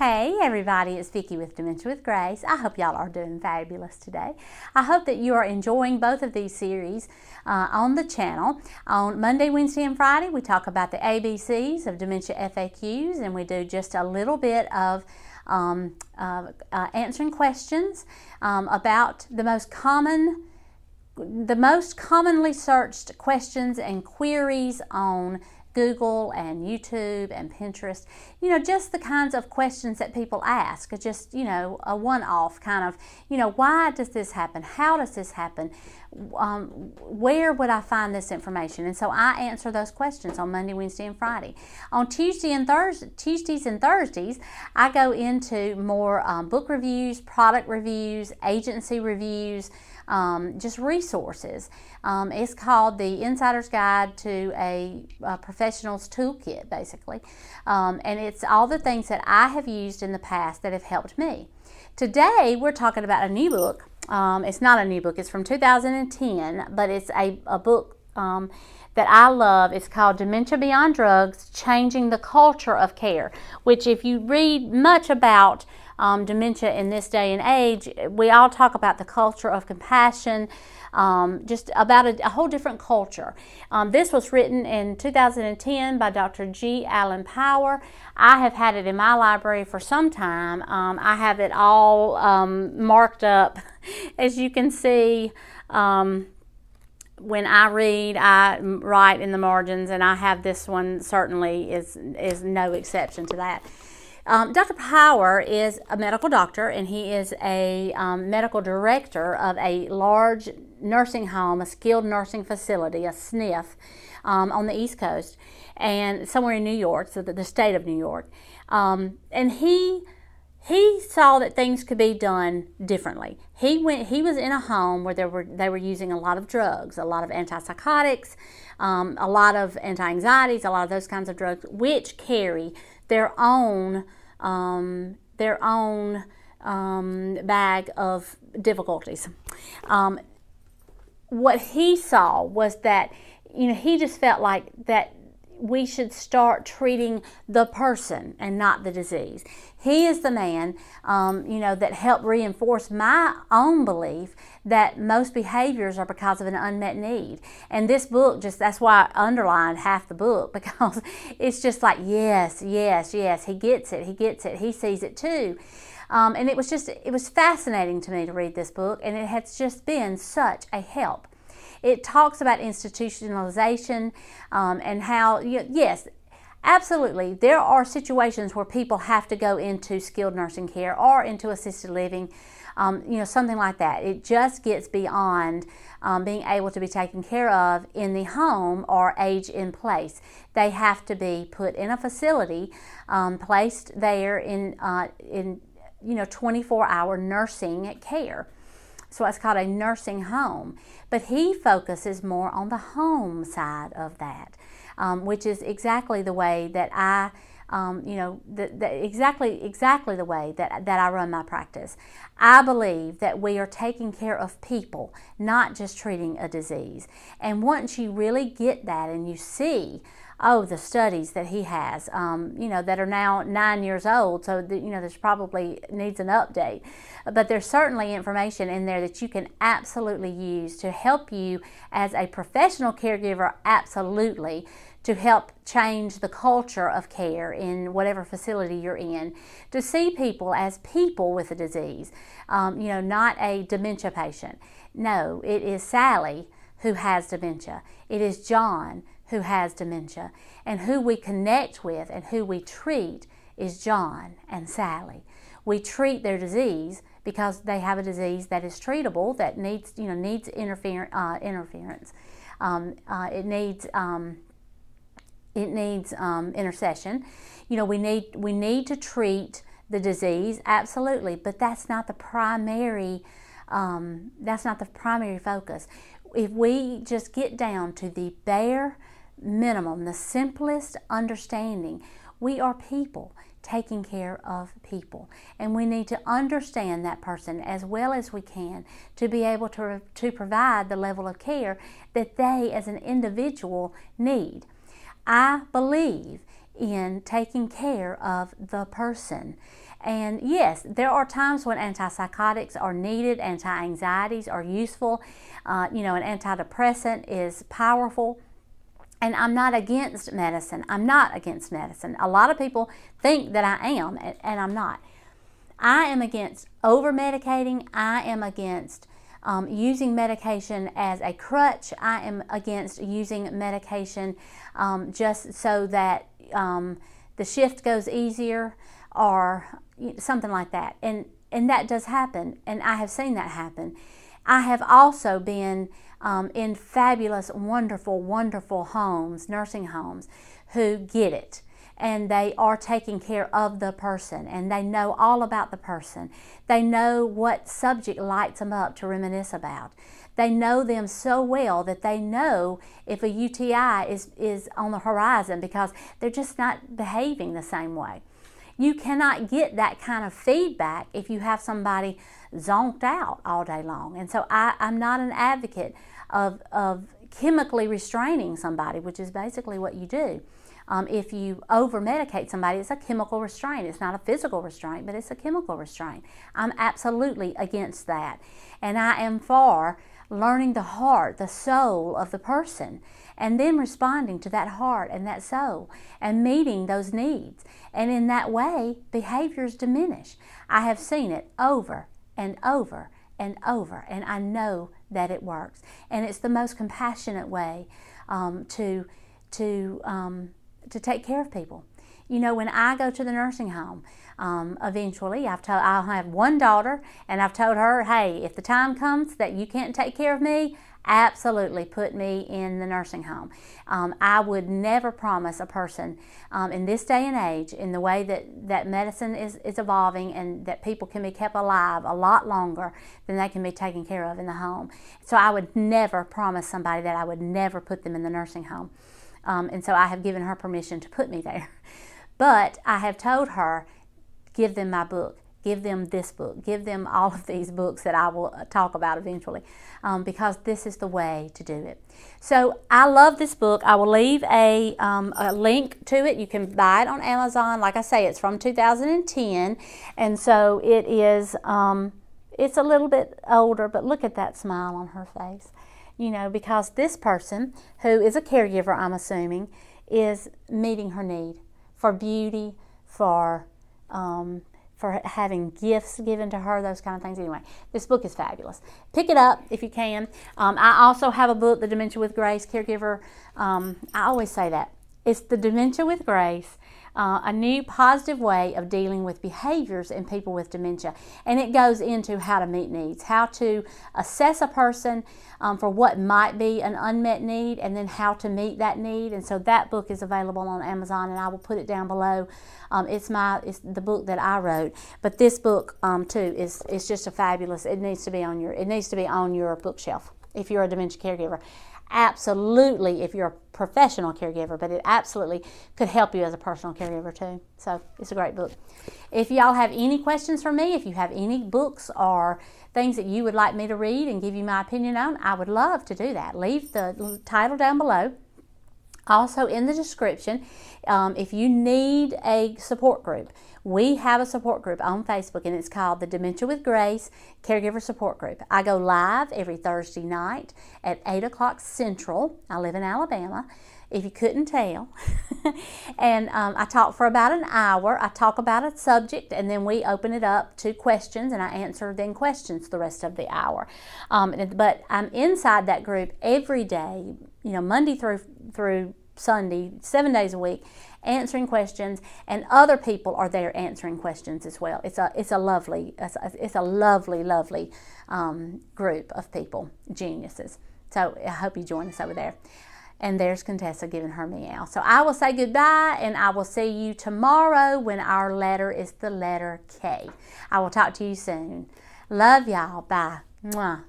Hey everybody, it's Vicki with Dementia with Grace. I hope y'all are doing fabulous today. I hope that you are enjoying both of these series on the channel. On Monday, Wednesday, and Friday, we talk about the ABCs of dementia FAQs, and we do just a little bit of answering questions about the most commonly searched questions and queries on Google and YouTube and Pinterest. You know, just the kinds of questions that people ask. Just, you know, a one-off kind of, you know, why does this happen? How does this happen? Where would I find this information? And so I answer those questions on Monday, Wednesday, and Friday. On Tuesdays and Thursdays, I go into more book reviews, product reviews, agency reviews, just resources. It's called the Insider's Guide to a Professional's Toolkit, basically. And it's all the things that I have used in the past that have helped me. Today, we're talking about a new book. It's not a new book. It's from 2010, but it's a book that I love. It's called Dementia Beyond Drugs, Changing the Culture of Care, which if you read much about dementia in this day and age, we all talk about the culture of compassion, just about a whole different culture. This was written in 2010 by Dr. G. Allen Power. I have had it in my library for some time. I have it all marked up. As you can see, when I read, I write in the margins, and I have this one certainly is no exception to that. Dr. Power is a medical doctor, and he is a medical director of a large nursing home, a skilled nursing facility, a SNF, on the East Coast, and somewhere in New York, so the state of New York. And he saw that things could be done differently. He was in a home where they were using a lot of drugs, a lot of antipsychotics, a lot of anti-anxieties, a lot of those kinds of drugs, which carry their own bag of difficulties. What he saw was that, you know, he just felt like that we should start treating the person and not the disease. He is the man, you know, that helped reinforce my own belief that most behaviors are because of an unmet need. And this book, that's why I underlined half the book, because it's just like, yes, yes, yes, he gets it, he sees it too. And it was fascinating to me to read this book, and it has just been such a help. It talks about institutionalization and how, yes, absolutely, there are situations where people have to go into skilled nursing care or into assisted living, you know, something like that. It just gets beyond being able to be taken care of in the home or age in place. They have to be put in a facility, placed there in 24-hour nursing care. So it's called a nursing home. But he focuses more on the home side of that, which is exactly the way that I, exactly the way that I run my practice. I believe that we are taking care of people, not just treating a disease. And once you really get that and you see, the studies that he has, that are now 9 years old, so there's probably needs an update. But there's certainly information in there that you can absolutely use to help you as a professional caregiver, absolutely, to help change the culture of care in whatever facility you're in, to see people as people with a disease, not a dementia patient. No, it is Sally who has dementia. It is John who has dementia, and who we connect with and who we treat is John and Sally. We treat their disease because they have a disease that is treatable, that needs interference. It needs intercession. We need to treat the disease, absolutely, but that's not the primary. That's not the primary focus. If we just get down to the bare minimum, the simplest understanding, we are people taking care of people, and we need to understand that person as well as we can to be able to provide the level of care that they as an individual need. I believe in taking care of the person. And yes, there are times when antipsychotics are needed, anti-anxieties are useful, an antidepressant is powerful. And I'm not against medicine. I'm not against medicine. A lot of people think that I am, and I'm not. I am against over-medicating. I am against using medication as a crutch. I am against using medication just so that the shift goes easier or something like that. And that does happen, and I have seen that happen. I have also been in fabulous, wonderful, wonderful homes, nursing homes, who get it. And they are taking care of the person, and they know all about the person. They know what subject lights them up to reminisce about. They know them so well that they know if a UTI is on the horizon because they're just not behaving the same way. You cannot get that kind of feedback if you have somebody zonked out all day long. And so I'm not an advocate of chemically restraining somebody, which is basically what you do. If you over-medicate somebody, it's a chemical restraint. It's not a physical restraint, but it's a chemical restraint. I'm absolutely against that. And I am for learning the heart, the soul of the person, and then responding to that heart and that soul and meeting those needs. And in that way, behaviors diminish. I have seen it over and over and over, and I know that it works. And it's the most compassionate way to take care of people. You know, when I go to the nursing home, eventually I'll have one daughter, and I've told her, hey, if the time comes that you can't take care of me, absolutely put me in the nursing home. I would never promise a person in this day and age, in the way that medicine is evolving and that people can be kept alive a lot longer than they can be taken care of in the home. So I would never promise somebody that I would never put them in the nursing home. And so I have given her permission to put me there. But I have told her, give them my book, give them this book, give them all of these books that I will talk about eventually, because this is the way to do it. So I love this book. I will leave a link to it. You can buy it on Amazon. Like I say, it's from 2010, and so it is. It's a little bit older, but look at that smile on her face. You know, because this person, who is a caregiver, I'm assuming, is meeting her need for beauty, for having gifts given to her, those kind of things. Anyway, this book is fabulous. Pick it up if you can. I also have a book, The Dementia with Grace, Caregiver. I always say that. It's The Dementia with Grace, a new positive way of dealing with behaviors in people with dementia. And it goes into how to meet needs, how to assess a person for what might be an unmet need, and then how to meet that need. And so that book is available on Amazon, and I will put it down below. It's the book that I wrote. But this book too is just a fabulous. It needs to be on your bookshelf if you're a dementia caregiver. Absolutely, if you're a professional caregiver, but it absolutely could help you as a personal caregiver too. So it's a great book. If y'all have any questions for me, if you have any books or things that you would like me to read and give you my opinion on, I would love to do that. Leave the title down below. Also in the description, if you need a support group, we have a support group on Facebook, and it's called the Dementia with Grace Caregiver Support Group. I go live every Thursday night at 8 o'clock Central. I live in Alabama, if you couldn't tell. And I talk for about an hour. I talk about a subject, and then we open it up to questions, and I answer then questions the rest of the hour. But I'm inside that group every day, Monday through Sunday, 7 days a week, answering questions, and other people are there answering questions as well. It's a lovely group of people, geniuses. So I hope you join us over there. And there's Contessa giving her meow. So I will say goodbye, and I will see you tomorrow when our letter is the letter K. I will talk to you soon. Love y'all. Bye. Mwah.